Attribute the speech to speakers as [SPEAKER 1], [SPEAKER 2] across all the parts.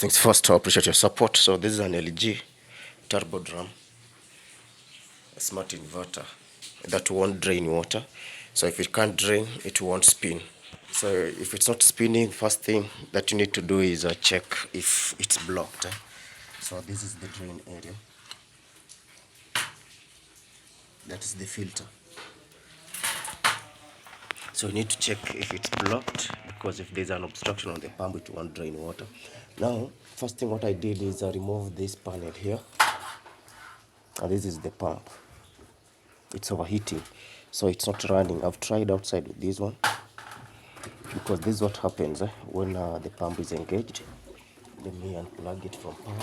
[SPEAKER 1] things first, I appreciate your support. So this is an LG turbo drum, a smart inverter that won't drain water. So if it can't drain, it won't spin. So if it's not spinning, first thing that you need to do is check if it's blocked. So this is the drain area. That is the filter. So you need to check if it's blocked, because if there's an obstruction on the pump, it won't drain water. Now, first thing what I did is remove this panel here. And this is the pump. It's overheating, so it's not running. I've tried outside with this one, because this is what happens when the pump is engaged. Let me unplug it from power.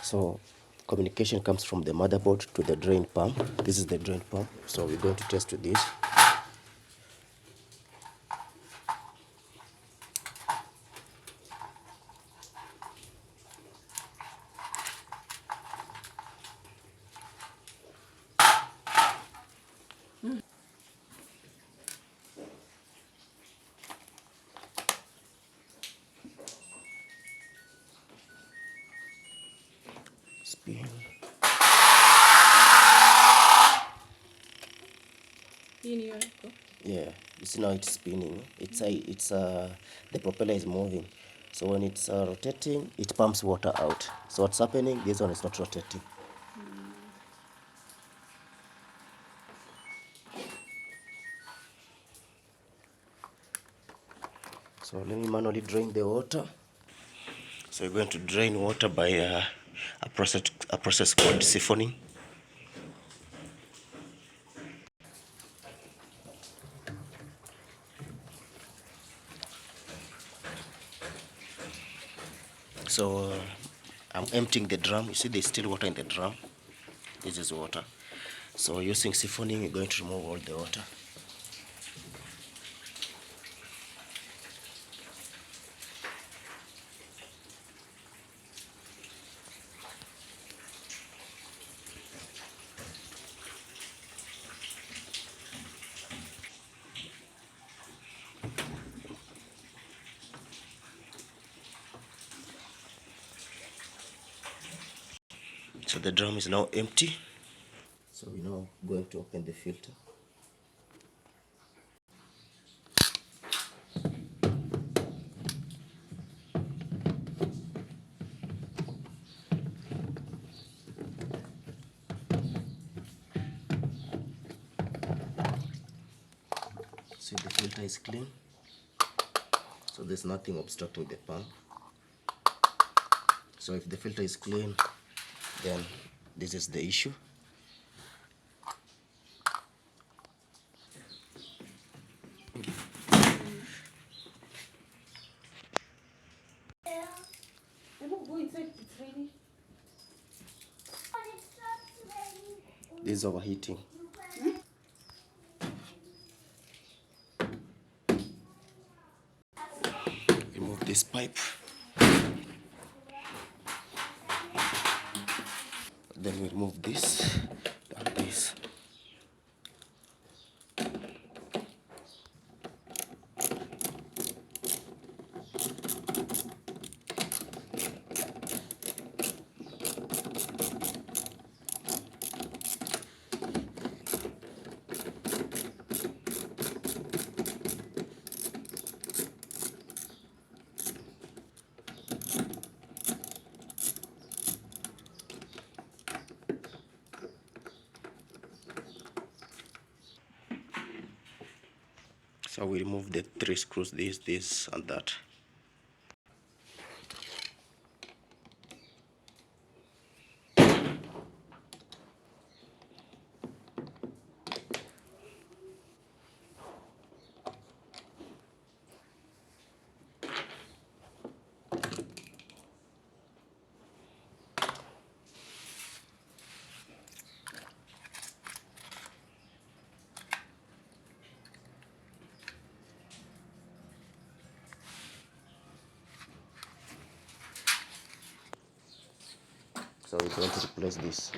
[SPEAKER 1] So communication comes from the motherboard to the drain pump. This is the drain pump, so we're going to test with this. Spin. Yeah, you see now it's spinning. The propeller is moving. So when it's rotating, it pumps water out. So what's happening? This one is not rotating. So let me manually drain the water. So we're going to drain water by a process called siphoning. So I'm emptying the drum. You see there's still water in the drum. This is water. So using siphoning, we're going to remove all the water. So the drum is now empty. So we're now going to open the filter. See, the filter is clean. So there's nothing obstructing the pump. So if the filter is clean, then this is the issue. This is overheating. Remove this pipe. Then we remove this and this. So we remove the 3 screws, this, and that. So we're going to replace this.